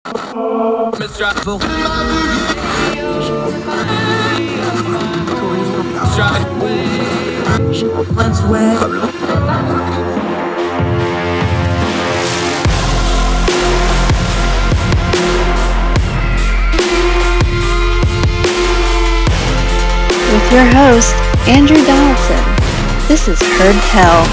Mistrustful. Let's win. With your host, Andrew Donaldson. This is Heard Tell.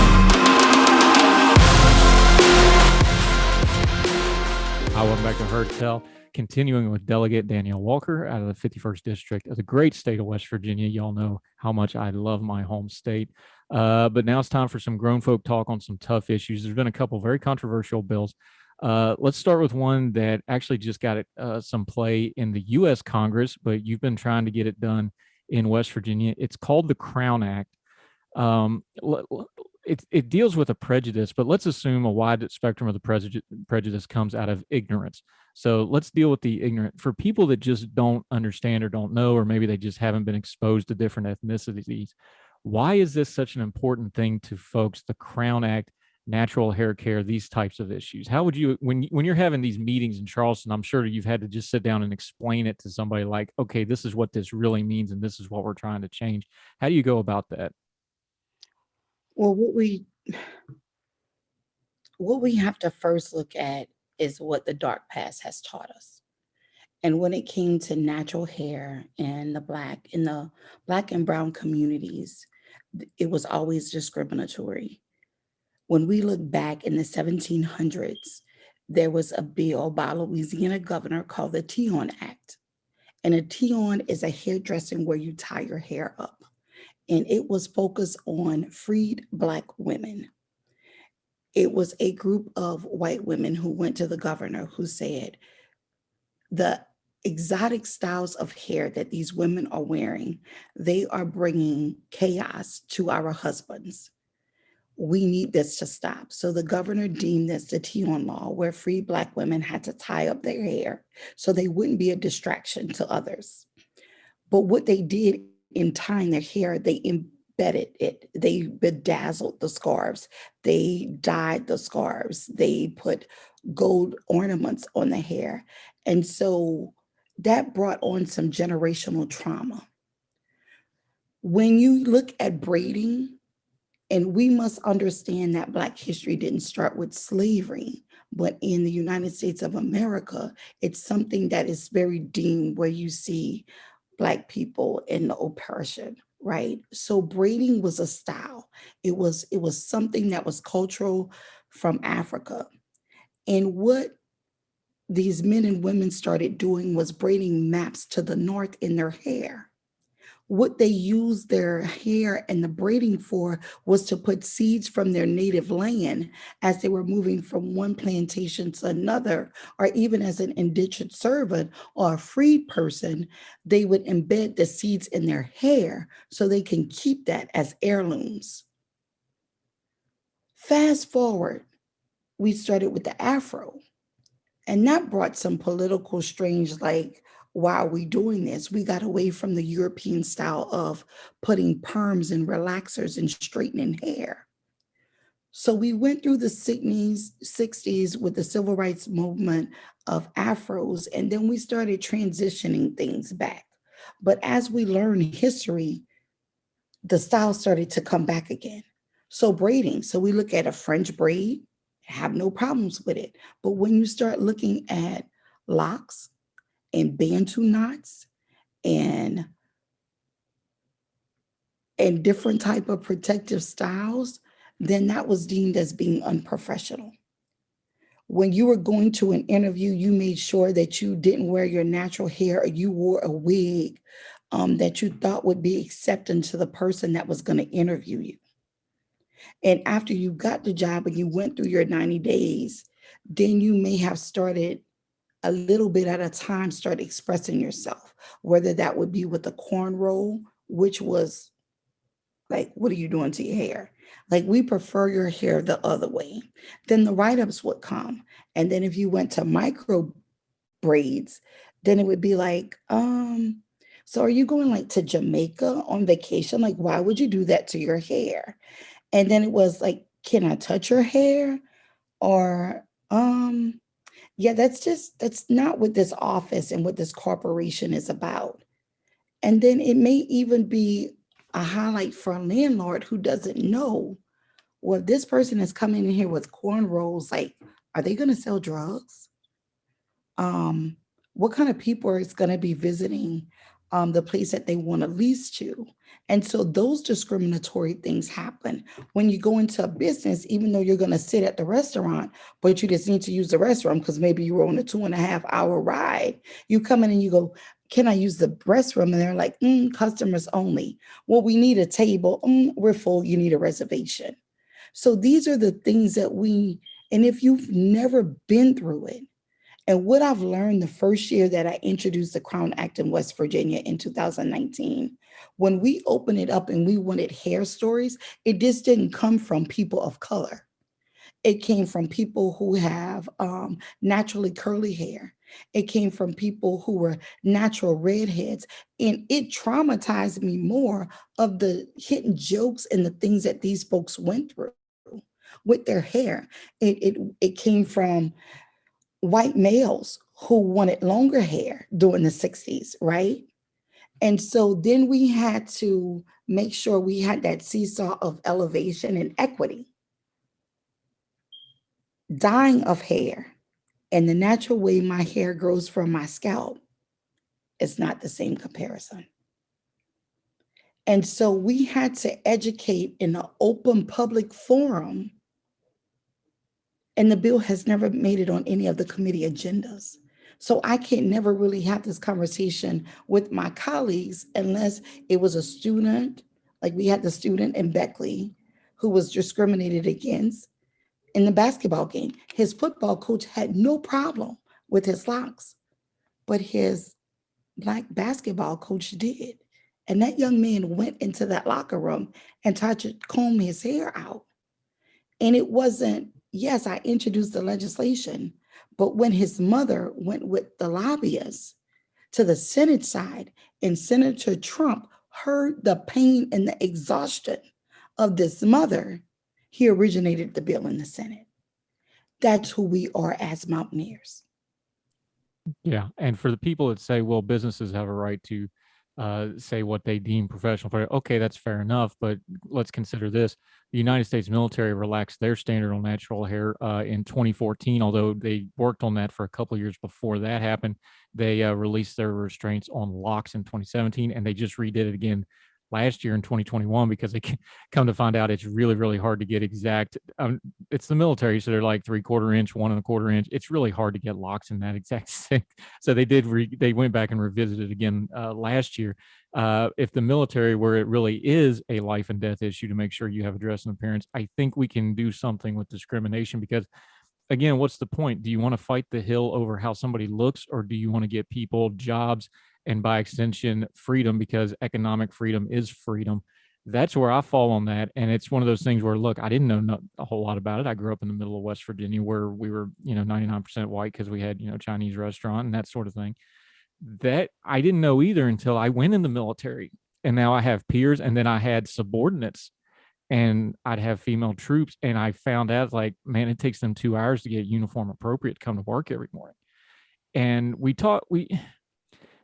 Hi, welcome back to Heard Tell. Continuing with Delegate Danielle Walker out of the 51st District of the great state of West Virginia. Y'all know how much I love my home state. But now it's time for some grown folk talk on some tough issues. There's been a couple very controversial bills. Let's start with one that actually just got some play in the U.S. Congress, but you've been trying to get it done in West Virginia. It's called the Crown Act. It deals with a prejudice, but let's assume a wide spectrum of the prejudice comes out of ignorance. So let's deal with the ignorant. For people that just don't understand or don't know, or maybe they just haven't been exposed to different ethnicities, why is this such an important thing to folks? The Crown Act, natural hair care, these types of issues. How would you, when you're having these meetings in Charleston, I'm sure you've had to just sit down and explain it to somebody like, okay, this is what this really means, and this is what we're trying to change. How do you go about that? Well, what we have to first look at is what the dark past has taught us. And when it came to natural hair and in the black and brown communities, it was always discriminatory. When we look back in the 1700s, there was a bill by a Louisiana governor called the Teon Act. And a Teon is a hairdressing where you tie your hair up. And it was focused on freed Black women. It was a group of white women who went to the governor who said, the exotic styles of hair that these women are wearing, they are bringing chaos to our husbands. We need this to stop. So the governor deemed this the Teon Law, where free Black women had to tie up their hair so they wouldn't be a distraction to others. But what they did in tying their hair, they embedded it. They bedazzled the scarves. They dyed the scarves. They put gold ornaments on the hair. And so that brought on some generational trauma. When you look at braiding, and we must understand that Black history didn't start with slavery, but in the United States of America, it's something that is very deemed where you see Black people in the oppression, right? So braiding was a style. It was something that was cultural from Africa. And what these men and women started doing was braiding maps to the north in their hair. What they used their hair and the braiding for was to put seeds from their native land as they were moving from one plantation to another, or even as an indentured servant or a freed person, they would embed the seeds in their hair so they can keep that as heirlooms. Fast forward, we started with the Afro, and that brought some political strange, like, why are we doing this? We got away from the European style of putting perms and relaxers and straightening hair. So we went through the 60s with the civil rights movement of Afros, and then we started transitioning things back. But as we learn history, the style started to come back again. So braiding, so we look at a French braid, have no problems with it. But when you start looking at locks, and Bantu knots and different type of protective styles, then that was deemed as being unprofessional. When you were going to an interview, you made sure that you didn't wear your natural hair, or you wore a wig that you thought would be accepting to the person that was going to interview you. And after you got the job and you went through your 90 days, then you may have started a little bit at a time, start expressing yourself, whether that would be with the cornrow, which was like, what are you doing to your hair? Like, we prefer your hair the other way. Then the write-ups would come. And then if you went to micro braids, then it would be like, so are you going like to Jamaica on vacation? Like, why would you do that to your hair? And then it was like, can I touch your hair? Or, Yeah, that's not what this office and what this corporation is about. And then it may even be a highlight for a landlord who doesn't know, well, if this person is coming in here with cornrows, like, are they going to sell drugs? um, what kind of people is going to be visiting the place that they want to lease to. And so those discriminatory things happen when you go into a business, even though you're going to sit at the restaurant, but you just need to use the restroom because maybe you were on a 2.5 hour ride. You come in and you go, can I use the restroom? And they're like, customers only. Well, we need a table. We're full. You need a reservation. So these are the things that and if you've never been through it, and what I've learned the first year that I introduced the Crown Act in West Virginia in 2019, when we opened it up and we wanted hair stories, it just didn't come from people of color. It came from people who have naturally curly hair. It came from people who were natural redheads. And it traumatized me more of the hidden jokes and the things that these folks went through with their hair. It came from white males who wanted longer hair during the 60s, right? And so then we had to make sure we had that seesaw of elevation and equity. Dyeing of hair and the natural way my hair grows from my scalp is not the same comparison. And so we had to educate in an open public forum, and the bill has never made it on any of the committee agendas. So I can't never really have this conversation with my colleagues unless it was a student, like we had the student in Beckley who was discriminated against in the basketball game. His football coach had no problem with his locks, but his Black basketball coach did. And that young man went into that locker room and tried to comb his hair out. And it wasn't, yes, I introduced the legislation, but when his mother went with the lobbyists to the Senate side and Senator Trump heard the pain and the exhaustion of this mother, he originated the bill in the Senate. That's who we are as Mountaineers. Yeah. And for the people that say, well, businesses have a right to say what they deem professional. Okay, that's fair enough. But let's consider this. The United States military relaxed their standard on natural hair in 2014, although they worked on that for a couple of years before that happened. They released their restraints on locks in 2017, and they just redid it again last year in 2021 because they come to find out it's really, really hard to get exact. It's the military, so they're like 3/4 inch, 1 1/4 inch. It's really hard to get locks in that exact shape. So they went back and revisited again last year. If the military, where it really is a life and death issue to make sure you have a dress and appearance, I think we can do something with discrimination because, again, what's the point? Do you want to fight the hill over how somebody looks, or do you want to get people jobs and by extension freedom, because economic freedom is freedom? That's where I fall on that. And it's one of those things where, look, I didn't know a whole lot about it. I grew up in the middle of West Virginia where we were, 99% white because we had, Chinese restaurant and that sort of thing. That I didn't know either until I went in the military. And now I have peers, and then I had subordinates, and I'd have female troops. And I found out, like, man, it takes them 2 hours to get uniform appropriate to come to work every morning. And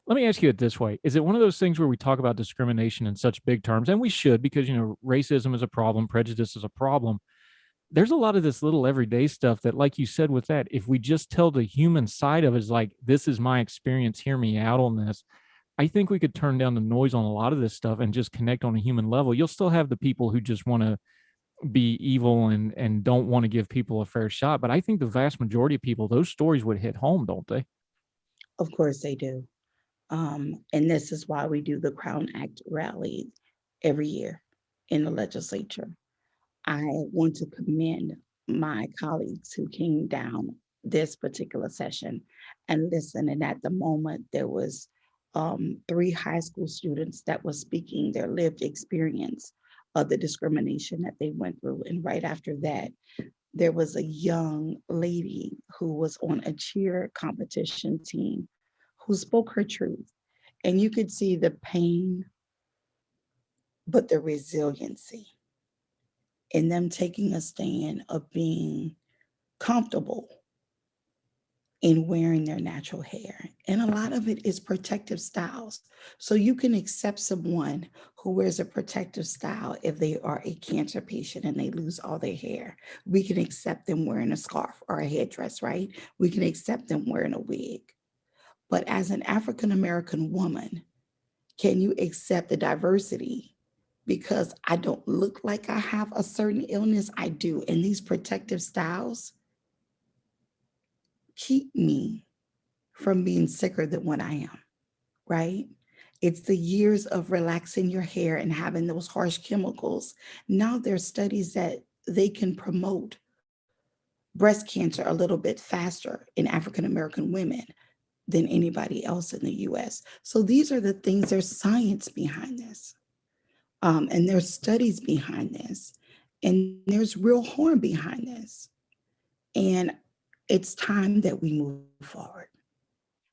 let me ask you it this way. Is it one of those things where we talk about discrimination in such big terms, and we should, because, racism is a problem, prejudice is a problem. There's a lot of this little everyday stuff that, like you said with that, if we just tell the human side of it, is like, this is my experience, hear me out on this. I think we could turn down the noise on a lot of this stuff and just connect on a human level. You'll still have the people who just want to be evil and don't want to give people a fair shot. But I think the vast majority of people, those stories would hit home, don't they? Of course they do. And this is why we do the Crown Act rallies every year in the legislature. I want to commend my colleagues who came down this particular session and listened. And at the moment, there was 3 high school students that were speaking their lived experience of the discrimination that they went through. And right after that, there was a young lady who was on a cheer competition team who spoke her truth. And you could see the pain, but the resiliency in them taking a stand of being comfortable in wearing their natural hair. And a lot of it is protective styles. So you can accept someone who wears a protective style if they are a cancer patient and they lose all their hair. We can accept them wearing a scarf or a headdress, right? We can accept them wearing a wig. But as an African American woman, can you accept the diversity? Because I don't look like I have a certain illness, I do. And these protective styles keep me from being sicker than what I am, right? It's the years of relaxing your hair and having those harsh chemicals. Now there's studies that they can promote breast cancer a little bit faster in African American women than anybody else in the US. So these are the things, there's science behind this. And there's studies behind this. And there's real harm behind this. And it's time that we move forward.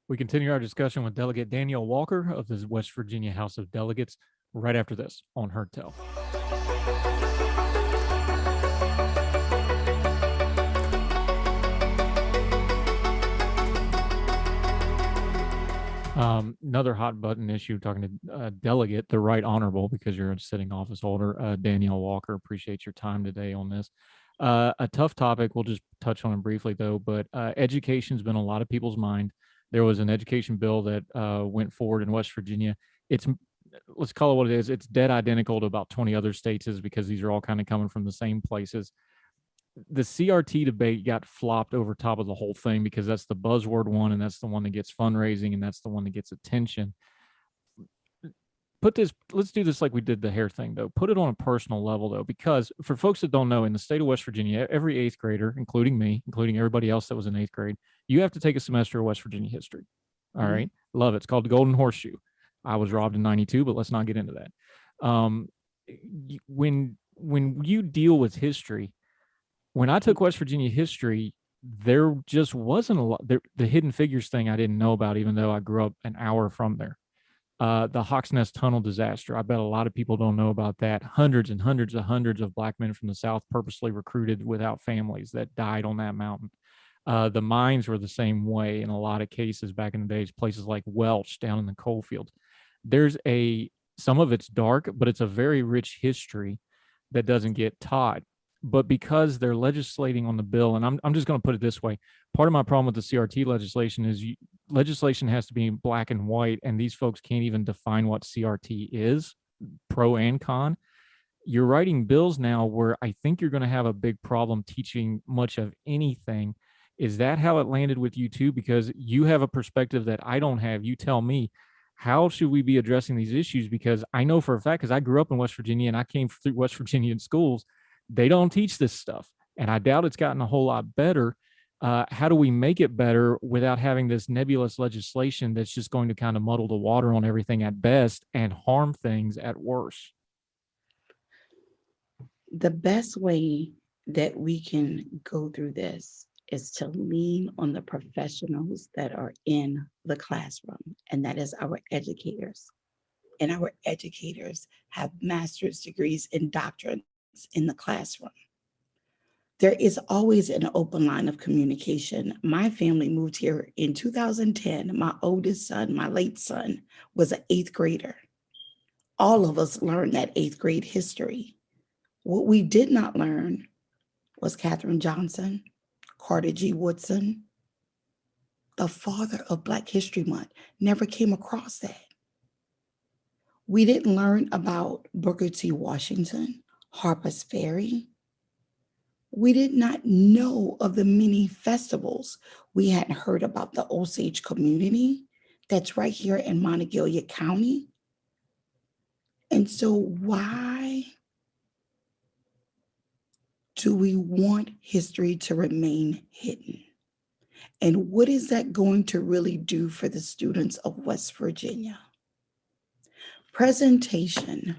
We continue our discussion with Delegate Danielle Walker of the West Virginia House of Delegates right after this on Heard Tell. Another hot button issue, talking to Delegate, the Right Honorable, because you're a sitting office holder, Danielle Walker. Appreciate your time today on this. A tough topic. We'll just touch on it briefly, though. But education's been on a lot of people's mind. There was an education bill that went forward in West Virginia. Let's call it what it is. It's dead identical to about 20 other states, because these are all kind of coming from the same places. The CRT debate got flopped over top of the whole thing because that's the buzzword one, and that's the one that gets fundraising, and that's the one that gets attention. Let's do this like we did the hair thing, though. Put it on a personal level, though, because for folks that don't know, in the state of West Virginia, every eighth grader, including me, including everybody else that was in eighth grade, you have to take a semester of West Virginia history. All right. Love it. It's called the Golden Horseshoe. I was robbed in 92, but let's not get into that. When you deal with history, when I took West Virginia history, there just wasn't a lot. The Hidden Figures thing I didn't know about, even though I grew up an hour from there. The Hawks Nest Tunnel disaster. I bet a lot of people don't know about that. Hundreds and hundreds of Black men from the South purposely recruited without families that died on that mountain. The mines were the same way in a lot of cases back in the days, places like Welch down in the coal fields. Some of it's dark, but it's a very rich history that doesn't get taught. But because they're legislating on the bill, and I'm just going to put it this way, part of my problem with the CRT legislation is legislation has to be black and white, and these folks can't even define what CRT is, pro and con. You're writing bills now where I think you're going to have a big problem teaching much of anything. Is that how it landed with you too? Because you have a perspective that I don't have. You tell me, how should we be addressing these issues? Because I know for a fact, because I grew up in West Virginia and I came through West Virginian schools, they don't teach this stuff. And I doubt it's gotten a whole lot better. How do we make it better without having this nebulous legislation that's just going to kind of muddle the water on everything at best and harm things at worst? The best way that we can go through this is to lean on the professionals that are in the classroom, and that is our educators. And our educators have master's degrees and doctorates in the classroom. There is always an open line of communication. My family moved here in 2010. My oldest son, my late son, was an eighth grader. All of us learned that eighth grade history. What we did not learn was Katherine Johnson, Carter G. Woodson, the father of Black History Month. Never came across that. We didn't learn about Booker T. Washington, Harper's Ferry. We did not know of the many festivals. We hadn't heard about the Osage community that's right here in Monongalia County. And so why do we want history to remain hidden? And what is that going to really do for the students of West Virginia? Presentation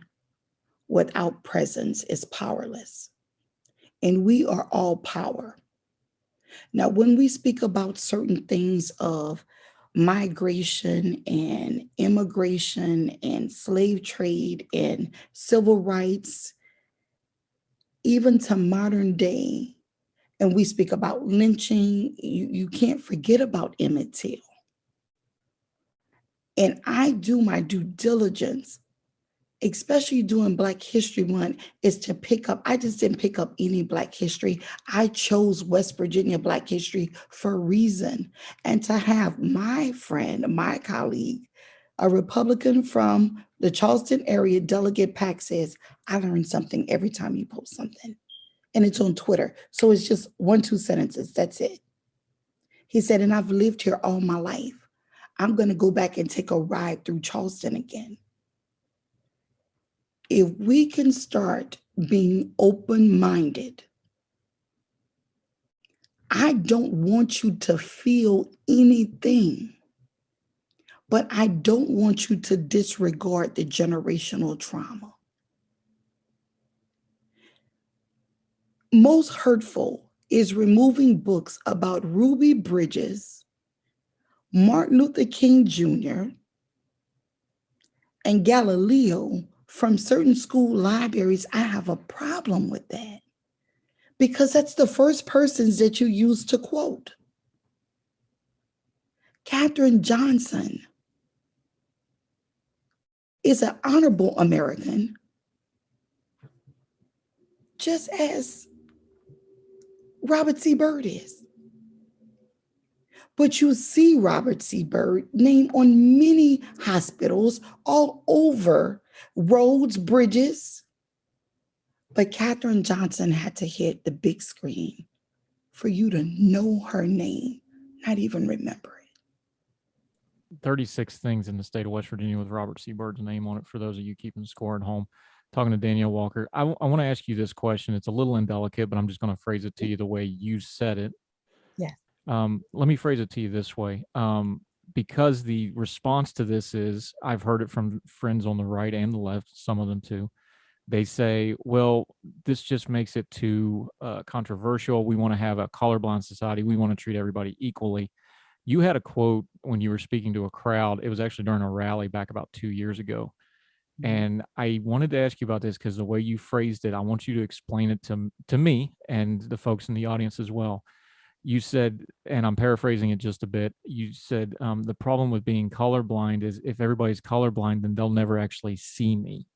without presence is powerless. And we are all power. Now, when we speak about certain things of migration and immigration and slave trade and civil rights, even to modern day and we speak about lynching, you can't forget about Emmett Till. And I do my due diligence, especially during Black History Month, is to pick up, I just didn't pick up any Black history. I chose West Virginia Black history for a reason. And to have my friend, my colleague, a Republican from the Charleston area, Delegate Pack, says, I learn something every time you post something. And it's on Twitter. So it's just 1-2 sentences. That's it. He said, and I've lived here all my life. I'm going to go back and take a ride through Charleston again. If we can start being open-minded, I don't want you to feel anything, but I don't want you to disregard the generational trauma. Most hurtful is removing books about Ruby Bridges, Martin Luther King Jr., and Galileo from certain school libraries. I have a problem with that because that's the first persons that you use to quote. Katherine Johnson is an honorable American, just as Robert C. Byrd is. But you see Robert C. Byrd named on many hospitals all over, roads, bridges. But Katherine Johnson had to hit the big screen for you to know her name, not even remember it. 36 things in the state of West Virginia with Robert C. Byrd's name on it for those of you keeping score at home. Talking to Danielle Walker. I want to ask you this question. It's a little indelicate, but I'm just going to phrase it to you the way you said it. Yes. Let me phrase it to you this way. Because the response to this is, I've heard it from friends on the right and the left, some of them too. They say, well, this just makes it too controversial. We want to have a colorblind society. We want to treat everybody equally. You had a quote when you were speaking to a crowd. It was actually during a rally back about 2 years ago. And I wanted to ask you about this because the way you phrased it, I want you to explain it to me and the folks in the audience as well. You said, and I'm paraphrasing it just a bit, you said the problem with being colorblind is if everybody's colorblind, then they'll never actually see me.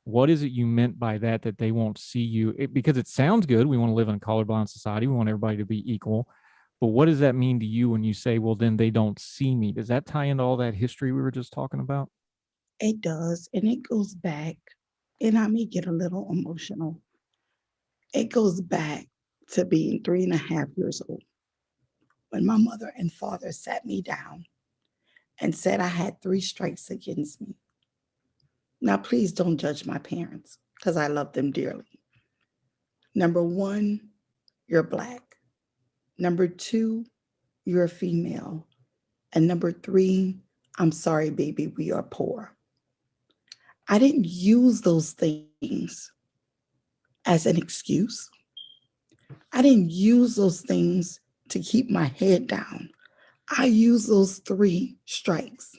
What is it you meant by that they won't see you? Because it sounds good. We want to live in a colorblind society. We want everybody to be equal. But what does that mean to you when you say, well, then they don't see me? Does that tie into all that history we were just talking about? It does, and it goes back, and I may get a little emotional. It goes back to being 3.5 years old when my mother and father sat me down and said I had 3 strikes against me. Now, please don't judge my parents because I love them dearly. Number 1, you're Black. Number 2, you're a female. And number 3, I'm sorry, baby, we are poor. I didn't use those things as an excuse. I didn't use those things to keep my head down. I used those 3 strikes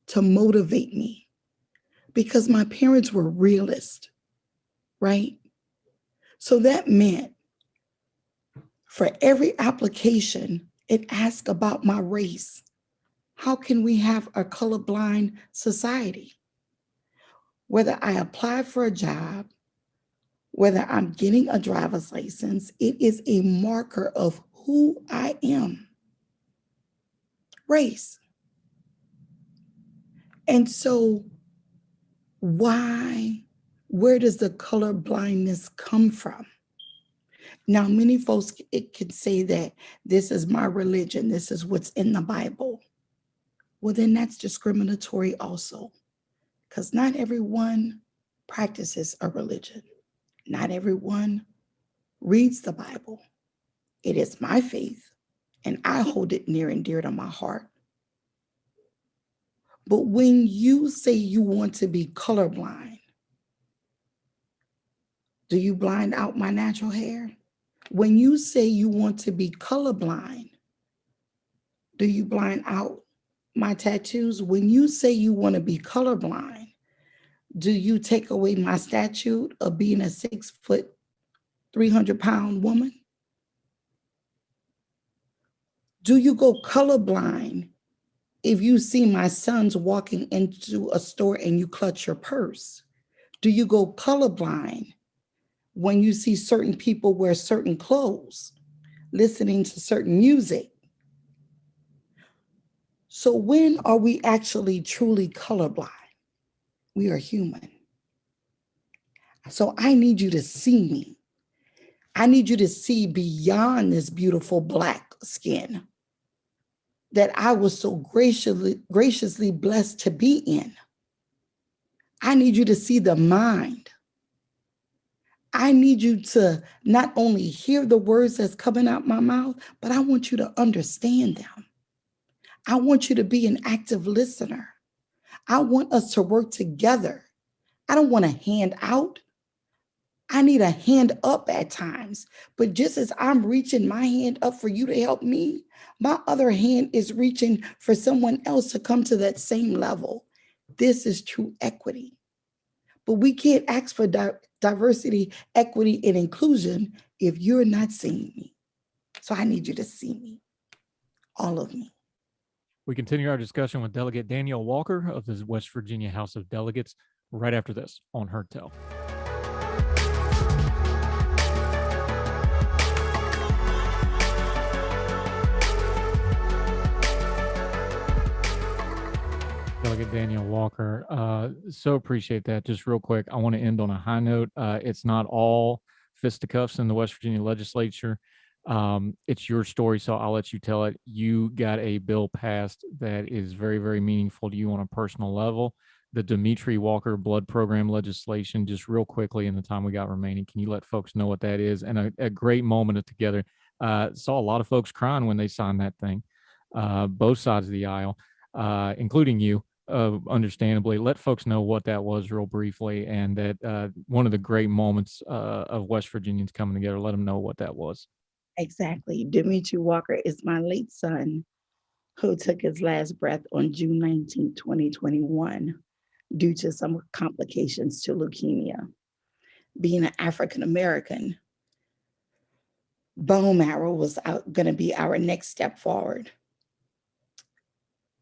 to motivate me because my parents were realists, right? So that meant for every application, it asked about my race. How can we have a colorblind society? Whether I apply for a job, whether I'm getting a driver's license, it is a marker of who I am. Race. And so where does the color blindness come from? Now, many folks, it could say that this is my religion, this is what's in the Bible. Well, then that's discriminatory also, because not everyone practices a religion. Not everyone reads the Bible. It is my faith, and I hold it near and dear to my heart. But when you say you want to be colorblind, do you blind out my natural hair? When you say you want to be colorblind, do you blind out my tattoos? When you say you want to be colorblind, do you take away my statute of being a 6 foot, 300 pound woman? Do you go colorblind if you see my sons walking into a store and you clutch your purse? Do you go colorblind when you see certain people wear certain clothes, listening to certain music? So when are we actually truly colorblind? We are human. So I need you to see me. I need you to see beyond this beautiful Black skin that I was so graciously blessed to be in. I need you to see the mind. I need you to not only hear the words that's coming out my mouth, but I want you to understand them. I want you to be an active listener. I want us to work together. I don't want a hand out. I need a hand up at times. But just as I'm reaching my hand up for you to help me, my other hand is reaching for someone else to come to that same level. This is true equity. But we can't ask for diversity, equity, and inclusion if you're not seeing me. So I need you to see me, all of me. We continue our discussion with Delegate Danielle Walker of the West Virginia House of Delegates right after this on Heard Tell. Delegate Danielle Walker, so appreciate that. Just real quick, I want to end on a high note. It's not all fisticuffs in the West Virginia legislature. It's your story, so I'll let you tell it. You got a bill passed that is very, very meaningful to you on a personal level. The Dimitri Walker blood program legislation, just real quickly in the time we got remaining, can you let folks know what that is? And a great moment together. Saw a lot of folks crying when they signed that thing, both sides of the aisle, including you. Understandably, let folks know what that was real briefly, and that one of the great moments of West Virginians coming together. Let them know what that was. Exactly. Dimitri Walker is my late son who took his last breath on June 19, 2021, due to some complications to leukemia. Being an African American, bone marrow was going to be our next step forward.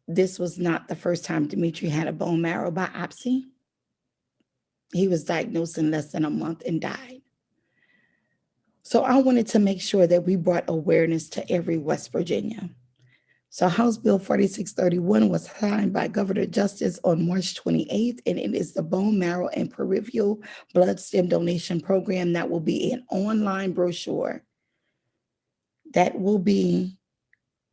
This was not the first time Dimitri had a bone marrow biopsy. He was diagnosed in less than a month and died. So I wanted to make sure that we brought awareness to every West Virginia. So House Bill 4631 was signed by Governor Justice on March 28th, and it is the bone marrow and peripheral blood stem donation program that will be an online brochure that will be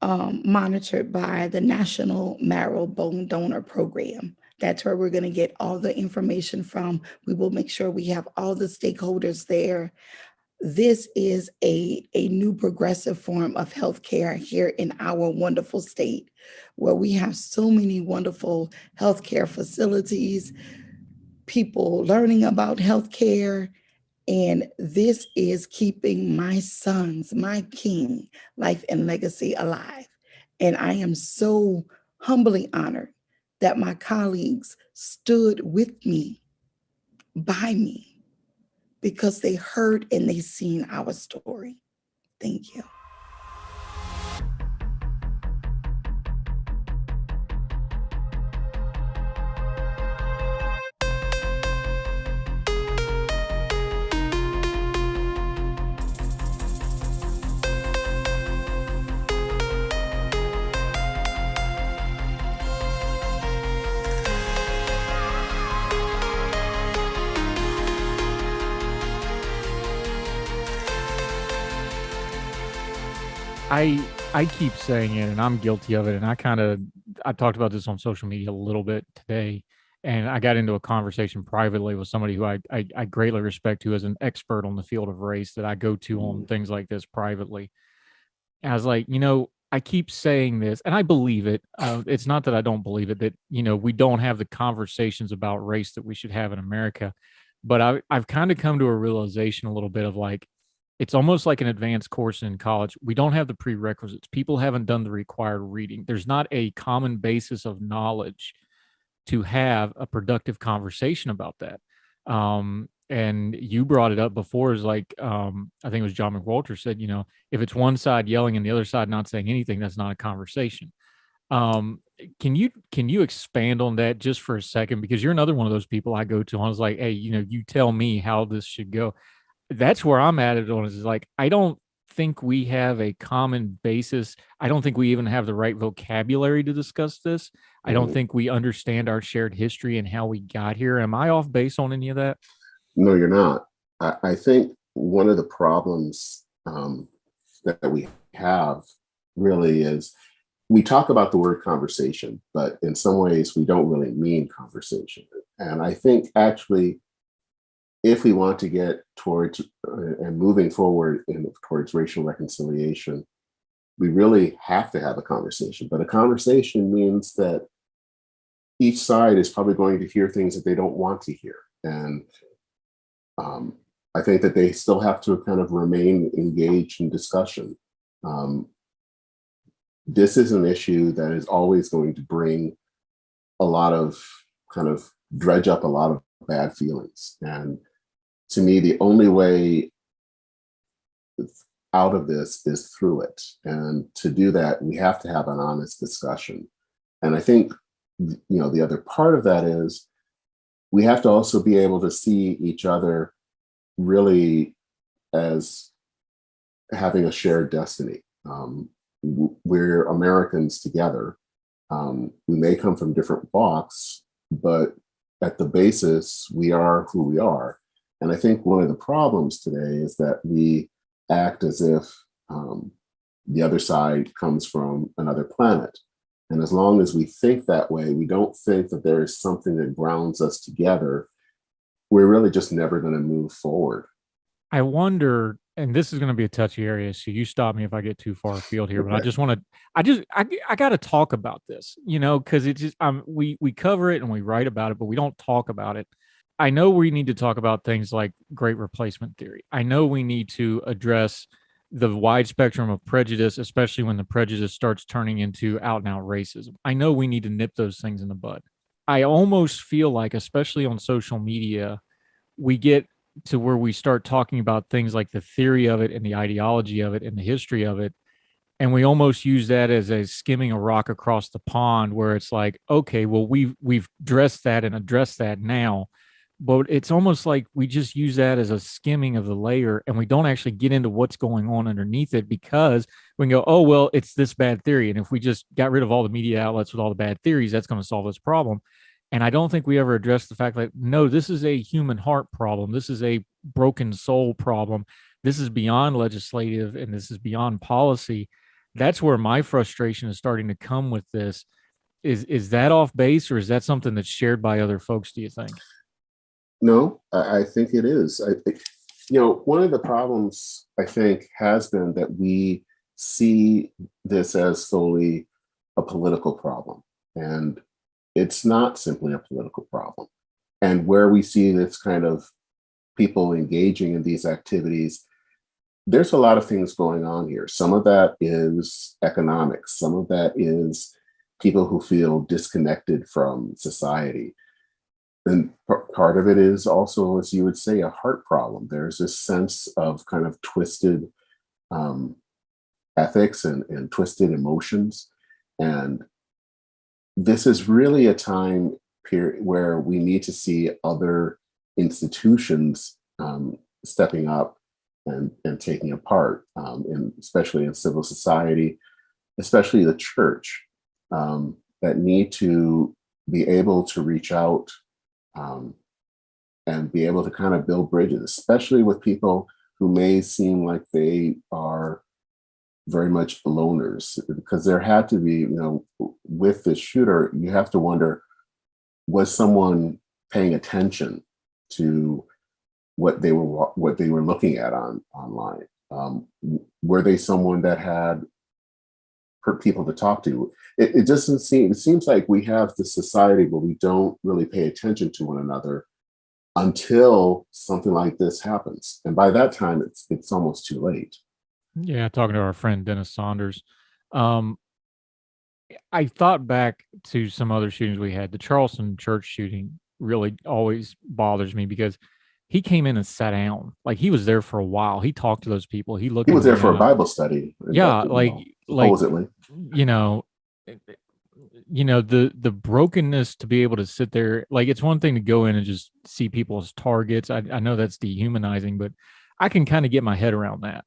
monitored by the National Marrow Bone Donor Program. That's where we're going to get all the information from. We will make sure we have all the stakeholders there. This is a new progressive form of healthcare here in our wonderful state, where we have so many wonderful healthcare facilities, people learning about healthcare. And this is keeping my sons, my king, life and legacy alive. And I am so humbly honored that my colleagues stood with me, by me, because they heard and they seen our story. Thank you. I keep saying it, and I'm guilty of it. And I talked about this on social media a little bit today, and I got into a conversation privately with somebody who I greatly respect, who is an expert on the field of race that I go to on things like this privately. And I was like, I keep saying this, and I believe it. It's not that I don't believe it, that, we don't have the conversations about race that we should have in America. But I've kind of come to a realization a little bit of like, it's almost like an advanced course in college. We don't have the prerequisites. People haven't done the required reading. There's not a common basis of knowledge to have a productive conversation about that. and you brought it up before, is like, I think it was John McWalter said, if it's one side yelling and the other side not saying anything, that's not a conversation. Um, can you expand on that just for a second? Because you're another one of those people I go to. I was like, hey, you tell me how this should go. That's where I'm at it on, is like, I don't think we have a common basis. I don't think we even have the right vocabulary to discuss this. I don't think we understand our shared history and how we got here. Am I off base on any of that? No, you're not. I think one of the problems that we have really is we talk about the word conversation, but in some ways we don't really mean conversation. And I think actually, if we want to get towards and moving forward towards racial reconciliation, we really have to have a conversation. But a conversation means that each side is probably going to hear things that they don't want to hear. And I think that they still have to kind of remain engaged in discussion. This is an issue that is always going to bring a lot of kind of dredge up a lot of bad feelings. And to me, the only way out of this is through it. And to do that, we have to have an honest discussion. And I think, the other part of that is we have to also be able to see each other really as having a shared destiny. We're Americans together. We may come from different walks, but at the basis, we are who we are. And I think one of the problems today is that we act as if the other side comes from another planet. And as long as we think that way, we don't think that there is something that grounds us together, we're really just never going to move forward. I wonder, and this is going to be a touchy area, so you stop me if I get too far afield here, but I just want to, I got to talk about this, because it's just, we cover it and we write about it, but we don't talk about it. I know we need to talk about things like great replacement theory. I know we need to address the wide spectrum of prejudice, especially when the prejudice starts turning into out and out racism. I know we need to nip those things in the bud. I almost feel like, especially on social media, we get to where we start talking about things like the theory of it and the ideology of it and the history of it. And we almost use that as a skimming a rock across the pond, where it's like, okay, well, we've addressed that and addressed that now. But it's almost like we just use that as a skimming of the layer, and we don't actually get into what's going on underneath it, because we can go, oh, well, it's this bad theory. And if we just got rid of all the media outlets with all the bad theories, that's going to solve this problem. And I don't think we ever address the fact that, no, this is a human heart problem. This is a broken soul problem. This is beyond legislative, and this is beyond policy. That's where my frustration is starting to come with this. Is that off base, or is that something that's shared by other folks, do you think? No, I think it is. I think, one of the problems, I think, has been that we see this as solely a political problem. And it's not simply a political problem. And where we see this kind of people engaging in these activities, there's a lot of things going on here. Some of that is economics. Some of that is people who feel disconnected from society. And part of it is also, as you would say, a heart problem. There's this sense of kind of twisted ethics and twisted emotions. And this is really a time period where we need to see other institutions stepping up and taking a part, especially in civil society, especially the church, that need to be able to reach out and be able to kind of build bridges, especially with people who may seem like they are very much loners. Because there had to be, with the shooter, you have to wonder, was someone paying attention to what they were looking at online? Were they someone that had people to talk to? It doesn't seem, it seems like we have this society where we don't really pay attention to one another until something like this happens. And by that time, it's almost too late. Yeah, talking to our friend Dennis Saunders. I thought back to some other shootings we had. The Charleston church shooting really always bothers me, because he came in and sat down. Like, he was there for a while. He talked to those people. He looked He was them there in for the a eye. Bible study. Yeah, Supposedly. you know, the brokenness to be able to sit there. Like, it's one thing to go in and just see people as targets. I know that's dehumanizing, but I can kind of get my head around that.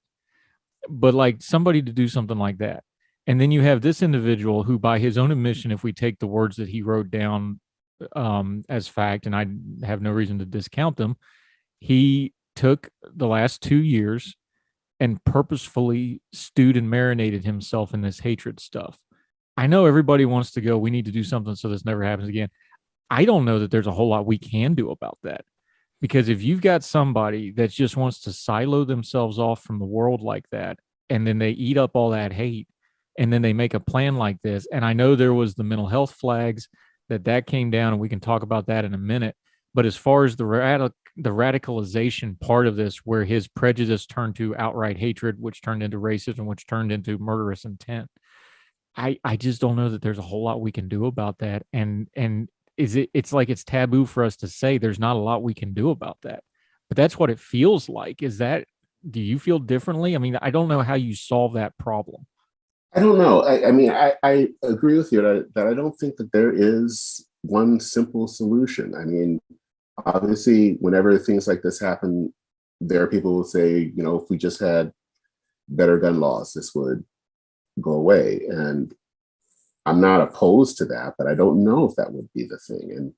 But like, somebody to do something like that, and then you have this individual who, by his own admission, if we take the words that he wrote down as fact, and I have no reason to discount them, he took the last 2 years and purposefully stewed and marinated himself in this hatred stuff. I know everybody wants to go, we need to do something so this never happens again. I don't know that there's a whole lot we can do about that. Because if you've got somebody that just wants to silo themselves off from the world like that, and then they eat up all that hate, and then they make a plan like this, and I know there was the mental health flags that came down, and we can talk about that in a minute. But as far as the radicalization part of this, where his prejudice turned to outright hatred, which turned into racism, which turned into murderous intent, I just don't know that there's a whole lot we can do about that. And it's like it's taboo for us to say there's not a lot we can do about that. But that's what it feels like. Do you feel differently? I mean, I don't know how you solve that problem. I don't know. I mean, I agree with you that I don't think that there is one simple solution. I mean, obviously, whenever things like this happen, there are people who say, if we just had better gun laws, this would go away. And I'm not opposed to that, but I don't know if that would be the thing. And,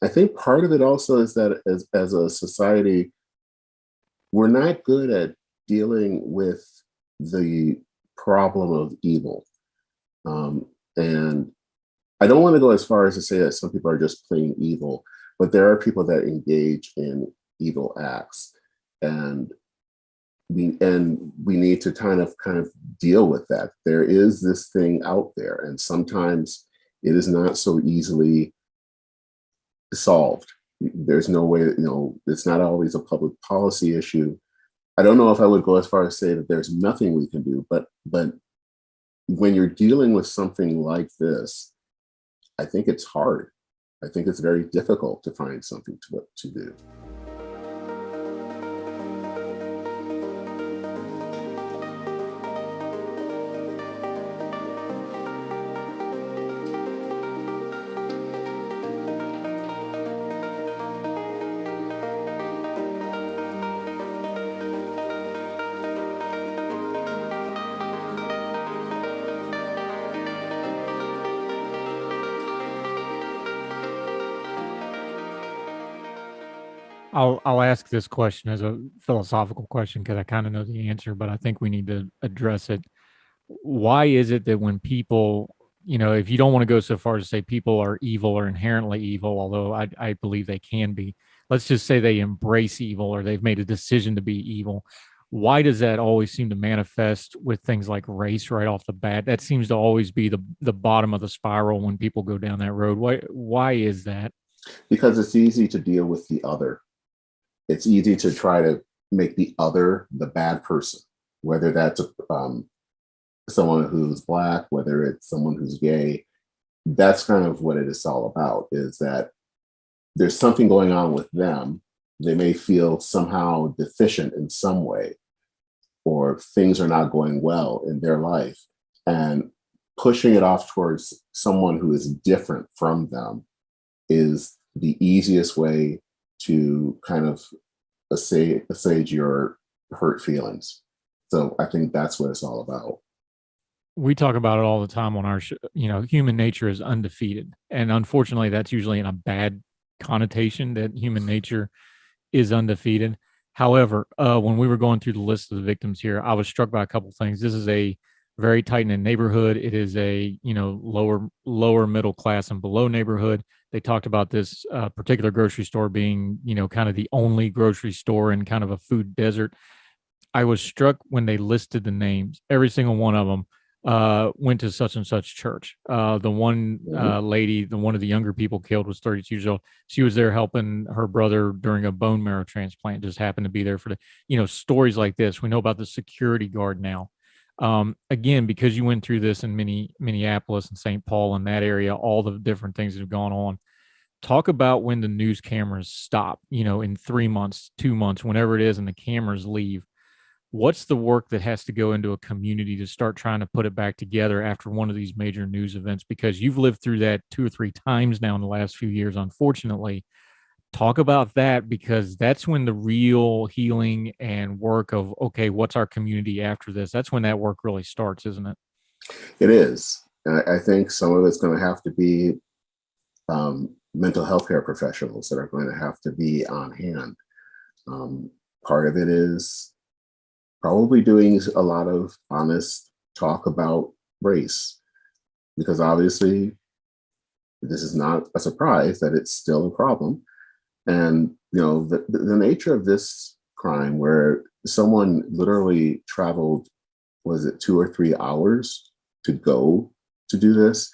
I think part of it also is that as a society, we're not good at dealing with the problem of evil. And I don't want to go as far as to say that some people are just plain evil, but there are people that engage in evil acts. And we need to kind of deal with that. There is this thing out there, and sometimes it is not so easily solved. There's no way, it's not always a public policy issue. I don't know if I would go as far as say that there's nothing we can do, but when you're dealing with something like this, I think it's hard. I think it's very difficult to find something to do. I'll ask this question as a philosophical question because I kind of know the answer, but I think we need to address it. Why is it that when people, if you don't want to go so far as to say people are evil or inherently evil, although I believe they can be, let's just say they embrace evil or they've made a decision to be evil. Why does that always seem to manifest with things like race right off the bat? That seems to always be the bottom of the spiral when people go down that road. Why is that? Because it's easy to deal with the other. It's easy to try to make the other the bad person, whether that's someone who's Black, whether it's someone who's gay. That's kind of what it is all about, is that there's something going on with them. They may feel somehow deficient in some way, or things are not going well in their life. And pushing it off towards someone who is different from them is the easiest way to kind of assuage your hurt feelings. So I think that's what it's all about. We talk about it all the time on our show. Human nature is undefeated. And unfortunately, that's usually in a bad connotation, that human nature is undefeated. However, when we were going through the list of the victims here, I was struck by a couple of things. This is a very tight-knit neighborhood. It is a, lower middle class and below neighborhood. They talked about this particular grocery store being, kind of the only grocery store in kind of a food desert. I was struck when they listed the names. Every single one of them went to such and such church. The one lady, one of the younger people killed, was 32 years old. She was there helping her brother during a bone marrow transplant, just happened to be there for stories like this. We know about the security guard now. Again, because you went through this in Minneapolis and St. Paul and that area, all the different things that have gone on. talk about when the news cameras stop, in 3 months, 2 months, whenever it is, and the cameras leave. What's the work that has to go into a community to start trying to put it back together after one of these major news events? Because you've lived through that 2 or 3 times now in the last few years, unfortunately. Talk about that, because that's when the real healing and work of, okay, what's our community after this? That's when that work really starts, isn't it? It is. I think some of it's going to have to be mental health care professionals that are going to have to be on hand. Part of it is probably doing a lot of honest talk about race, because obviously this is not a surprise that it's still a problem. And the nature of this crime, where someone literally traveled, was it 2 or 3 hours to go to do this?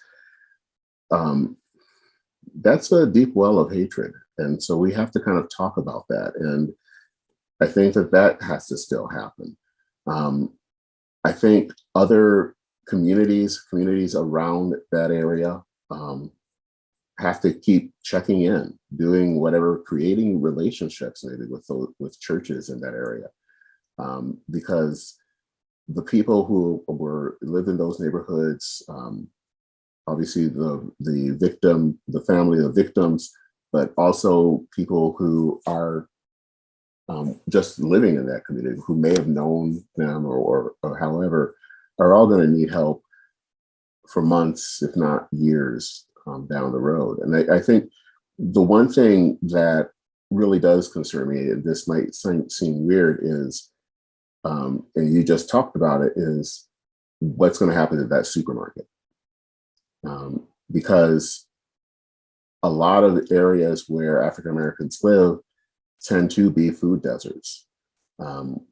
That's a deep well of hatred. And so we have to kind of talk about that. And I think that has to still happen. I think other communities around that area have to keep checking in, doing whatever, creating relationships maybe with churches in that area, because the people who live in those neighborhoods, obviously the victim, the family of victims, but also people who are just living in that community, who may have known them or however, are all going to need help for months, if not years, down the road. And I think the one thing that really does concern me, and this might seem weird, is, and you just talked about it, is what's going to happen to that supermarket. Because a lot of areas where African Americans live tend to be food deserts. One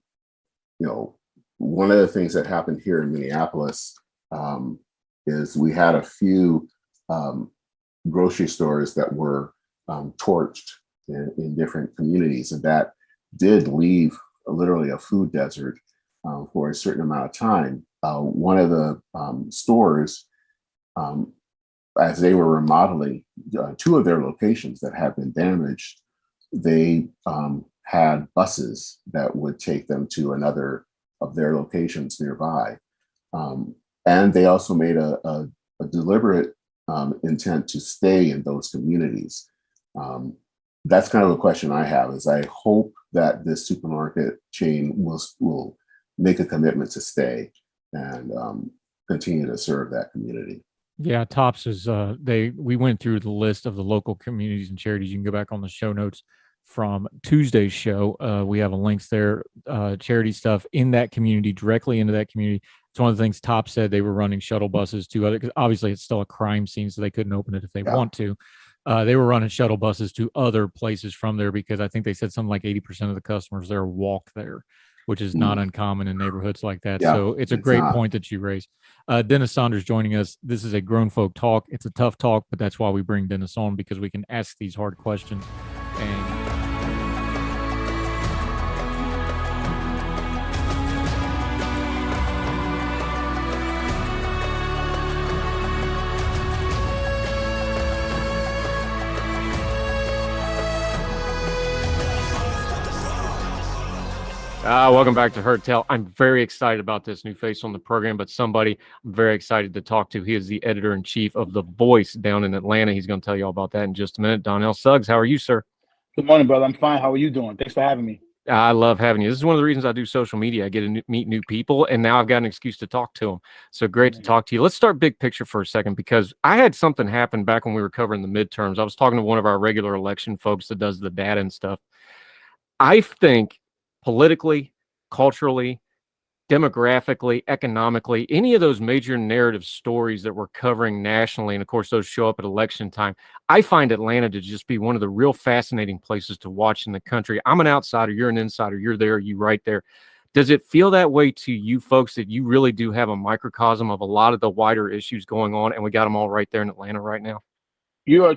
of the things that happened here in Minneapolis is we had a few grocery stores that were torched in different communities, and that did leave literally a food desert for a certain amount of time. One of the stores, as they were remodeling 2 of their locations that had been damaged, they had buses that would take them to another of their locations nearby. And they also made a deliberate intent to stay in those communities. That's kind of a question I have, is I hope that this supermarket chain will make a commitment to stay and continue to serve that community. Yeah, TOPS is we went through the list of the local communities and charities. You can go back on the show notes from Tuesday's show. We have a links there, charity stuff in that community, directly into that community. It's one of the things TOPS said. They were running shuttle buses to other, because obviously it's still a crime scene, so they couldn't open it if they want to. They were running shuttle buses to other places from there, because I think they said something like 80% of the customers there walk there, which is not uncommon in neighborhoods like that. Yeah, so it's a great point that you raised. Dennis Saunders joining us. This is a grown folk talk. It's a tough talk, but that's why we bring Dennis on, because we can ask these hard questions. And welcome back to Heard Tell. I'm very excited about this new face on the program, but somebody I'm very excited to talk to. He is the editor-in-chief of The Voice down in Atlanta. He's going to tell you all about that in just a minute. Donnell Suggs, how are you, sir? Good morning, brother. I'm fine. How are you doing? Thanks for having me. I love having you. This is one of the reasons I do social media. I get to meet new people, and now I've got an excuse to talk to them. So great to talk to you. Let's start big picture for a second, because I had something happen back when we were covering the midterms. I was talking to one of our regular election folks that does the data and stuff. I think politically, culturally, demographically, economically, any of those major narrative stories that we're covering nationally, and of course those show up at election time, I find Atlanta to just be one of the real fascinating places to watch in the country. I'm an outsider, you're an insider, you're there, you right there. Does it feel that way to you folks, that you really do have a microcosm of a lot of the wider issues going on, and we got them all right there in Atlanta right now? You're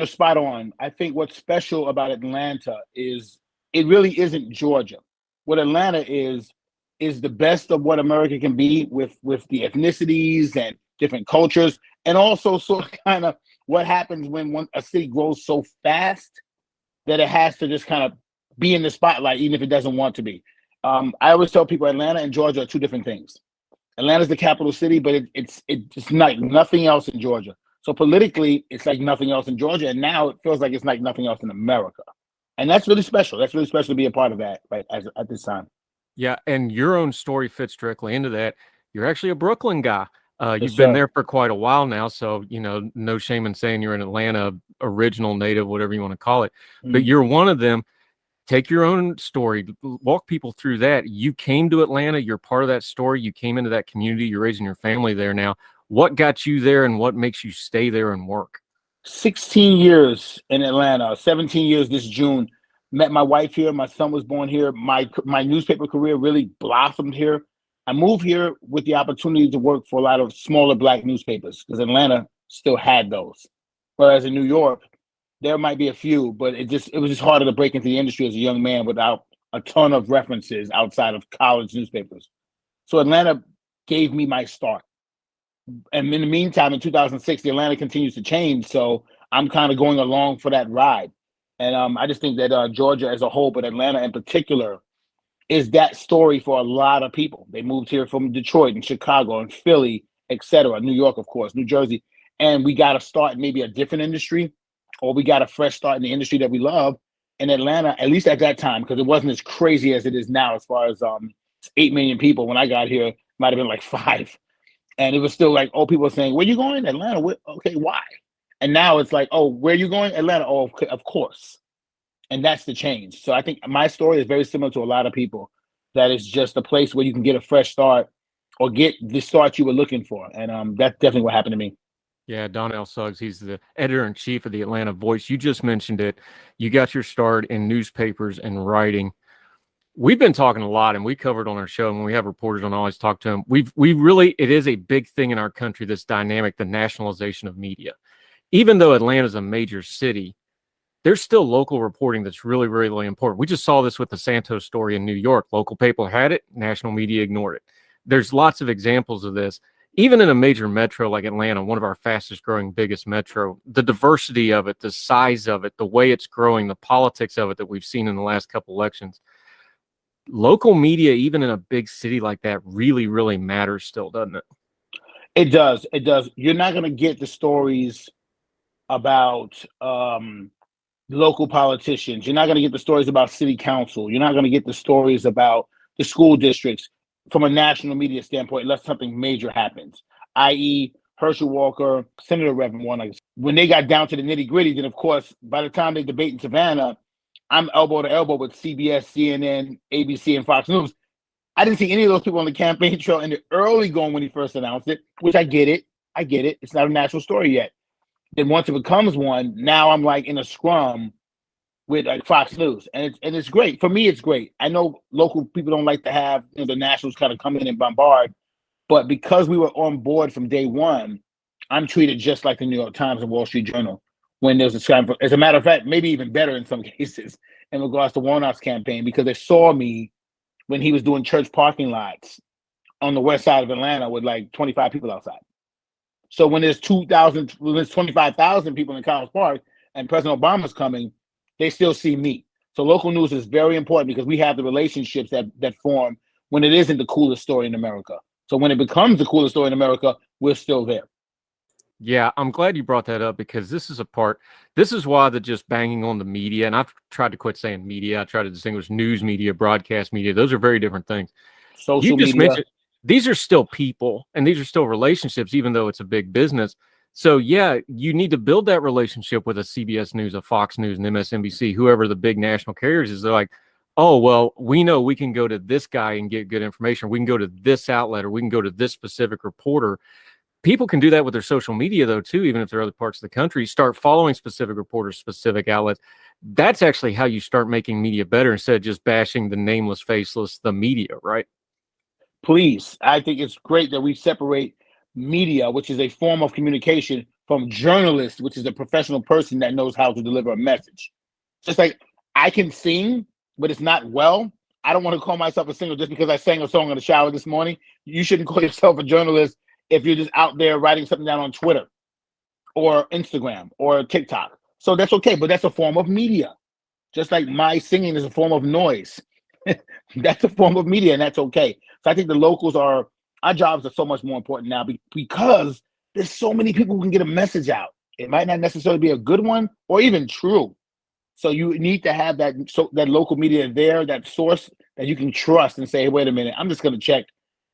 spot on. I think what's special about Atlanta is it really isn't Georgia. What Atlanta is the best of what America can be, with the ethnicities and different cultures, and also sort of kind of what happens when a city grows so fast that it has to just kind of be in the spotlight, even if it doesn't want to be. I always tell people Atlanta and Georgia are two different things. Atlanta's the capital city, but it's like nothing else in Georgia. So politically, it's like nothing else in Georgia, and now it feels like it's like nothing else in America. And that's really special. That's really special to be a part of that right at this time. Yeah, and your own story fits directly into that. You're actually a Brooklyn guy. You've Yes, been sir. there for quite a while now, so no shame in saying you're an Atlanta original, native, whatever you want to call it. But you're one of them. Take your own story, walk people through that. You came to Atlanta, you're part of that story. You came into that community, you're raising your family there now. What got you there and what makes you stay there and work? 16 years in Atlanta, 17 years this June. Met my wife here. My son was born here. My newspaper career really blossomed here. I moved here with the opportunity to work for a lot of smaller Black newspapers because Atlanta still had those. Whereas in New York, there might be a few, but it was just harder to break into the industry as a young man without a ton of references outside of college newspapers. So Atlanta gave me my start. And in the meantime, in 2006, the Atlanta continues to change. So I'm kind of going along for that ride. And I just think that Georgia as a whole, but Atlanta in particular, is that story for a lot of people. They moved here from Detroit and Chicago and Philly, et cetera, New York, of course, New Jersey. And we got to start in maybe a different industry, or we got a fresh start in the industry that we love. In Atlanta, at least at that time, because it wasn't as crazy as it is now, as far as 8 million people. When I got here, it might have been like 5. And it was still like, oh, people were saying, where you going? Atlanta. Okay, why? And now it's like, oh, where you going? Atlanta. Oh, of course. And that's the change. So I think my story is very similar to a lot of people. That is just a place where you can get a fresh start or get the start you were looking for. And that's definitely what happened to me. Yeah, Donnell Suggs, he's the editor-in-chief of the Atlanta Voice. You just mentioned it. You got your start in newspapers and writing. We've been talking a lot, and we covered on our show, and when we have reporters on, I always talk to them. It is a big thing in our country, this dynamic, the nationalization of media. Even though Atlanta is a major city, there's still local reporting that's really, really important. We just saw this with the Santos story in New York. Local paper had it, national media ignored it. There's lots of examples of this. Even in a major metro like Atlanta, one of our fastest growing, biggest metro, the diversity of it, the size of it, the way it's growing, the politics of it that we've seen in the last couple elections, local media, even in a big city like that, really, really matters still, doesn't it? It does. It does. You're not going to get the stories about local politicians. You're not going to get the stories about city council. You're not going to get the stories about the school districts from a national media standpoint unless something major happens, i.e. Herschel Walker, Senator Reverend Warren. When they got down to the nitty gritty, then of course, by the time they debate in Savannah, I'm elbow to elbow with CBS, CNN, ABC, and Fox News. I didn't see any of those people on the campaign trail in the early going when he first announced it, which I get it. It's not a national story yet. Then once it becomes one, now I'm like in a scrum with like Fox News, and it's great. For me, it's great. I know local people don't like to have the nationals kind of come in and bombard, but because we were on board from day one, I'm treated just like the New York Times and Wall Street Journal when there's a scramble. As a matter of fact, maybe even better in some cases in regards to Warnock's campaign, because they saw me when he was doing church parking lots on the west side of Atlanta with like 25 people outside. So when there's 25,000 people in College Park and President Obama's coming, they still see me. So local news is very important because we have the relationships that form when it isn't the coolest story in America. So when it becomes the coolest story in America, we're still there. Yeah, I'm glad you brought that up because this is why the just banging on the media, and I've tried to quit saying media. I try to distinguish news media, broadcast media. Those are very different things. Social media. These are still people and these are still relationships, even though it's a big business. So yeah, you need to build that relationship with a CBS News, a Fox News, and MSNBC, whoever the big national carriers is. They're like, oh, well, we know we can go to this guy and get good information. We can go to this outlet or we can go to this specific reporter. People can do that with their social media, though, too, even if they're other parts of the country. Start following specific reporters, specific outlets. That's actually how you start making media better instead of just bashing the nameless, faceless, the media, right? Please. I think it's great that we separate media, which is a form of communication, from journalists, which is a professional person that knows how to deliver a message. Just like I can sing, but it's not well. I don't want to call myself a singer just because I sang a song in the shower this morning. You shouldn't call yourself a journalist if you're just out there writing something down on Twitter. or Instagram or TikTok. So that's okay, but that's a form of media. Just like my singing is a form of noise. That's a form of media, and that's okay. So I think the locals our jobs are so much more important now because there's so many people who can get a message out. It might not necessarily be a good one or even true. So you need to have that local media there, that source that you can trust and say, hey, wait a minute, I'm just going to check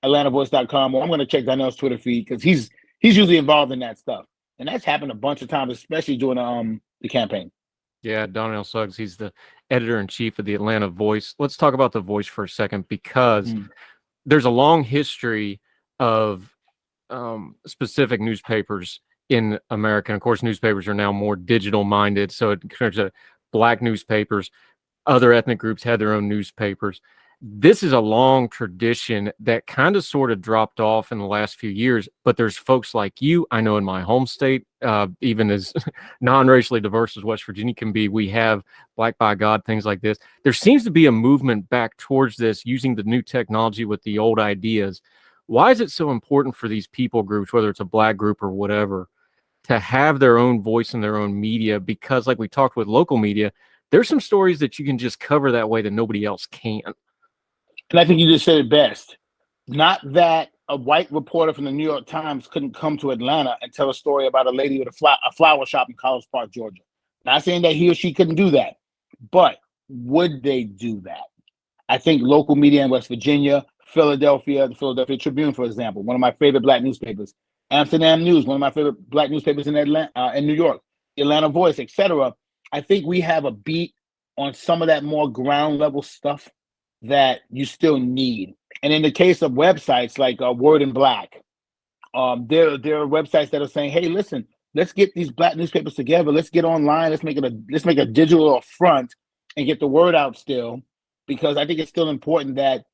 AtlantaVoice.com, or I'm going to check Donnell's Twitter feed because he's usually involved in that stuff. And that's happened a bunch of times, especially during the campaign. Yeah, Donnell Suggs, he's the editor-in-chief of the Atlanta Voice. Let's talk about the Voice for a second, because there's a long history of specific newspapers in America. And of course, newspapers are now more digital-minded, so it turns out Black newspapers, other ethnic groups had their own newspapers. This is a long tradition that kind of sort of dropped off in the last few years, but there's folks like you. I know in my home state, even as non-racially diverse as West Virginia can be, we have Black by God, things like this. There seems to be a movement back towards this, using the new technology with the old ideas. Why is it so important for these people groups, whether it's a Black group or whatever, to have their own voice in their own media? Because like we talked with local media, there's some stories that you can just cover that way that nobody else can. And I think you just said it best. Not that a white reporter from the New York Times couldn't come to Atlanta and tell a story about a lady with a flower shop in College Park, Georgia. Not saying that he or she couldn't do that, but would they do that? I think local media in West Virginia, Philadelphia, the Philadelphia Tribune, for example, one of my favorite Black newspapers, Amsterdam News, one of my favorite Black newspapers in Atlanta, in New York, the Atlanta Voice, etc. I think we have a beat on some of that more ground level stuff that you still need. And in the case of websites like Word in Black, there are websites that are saying, hey, listen, let's get these Black newspapers together. Let's get online. Let's make a digital front and get the word out still, because I think it's still important that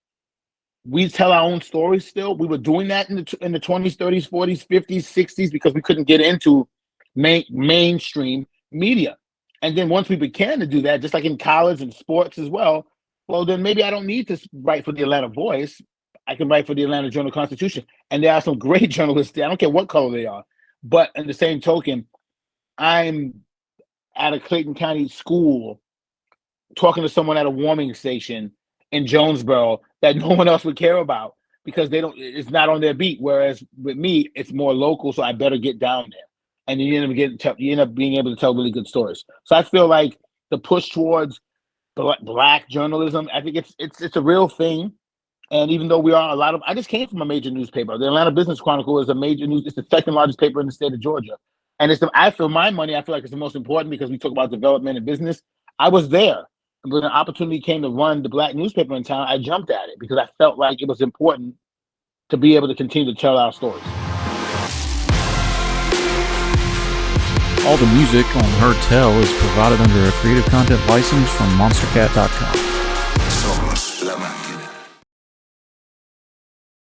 we tell our own stories still. We were doing that in the 20s, 30s, 40s, 50s, 60s, because we couldn't get into mainstream media. And then once we began to do that, just like in college and sports as well, well, then maybe I don't need to write for the Atlanta Voice. I can write for the Atlanta Journal-Constitution. And there are some great journalists there. I don't care what color they are. But in the same token, I'm at a Clayton County school talking to someone at a warming station in Jonesboro that no one else would care about because it's not on their beat. Whereas with me, it's more local, so I better get down there. And then you end up being able to tell really good stories. So I feel like the push towards Black journalism, I think it's a real thing. And even though I just came from a major newspaper. The Atlanta Business Chronicle is a major news. It's the second largest paper in the state of Georgia. And I feel like it's the most important because we talk about development and business. I was there. When an opportunity came to run the Black newspaper in town, I jumped at it because I felt like it was important to be able to continue to tell our stories. All the music on Heard Tell is provided under a Creative Content license from monstercat.com. Somos la máquina.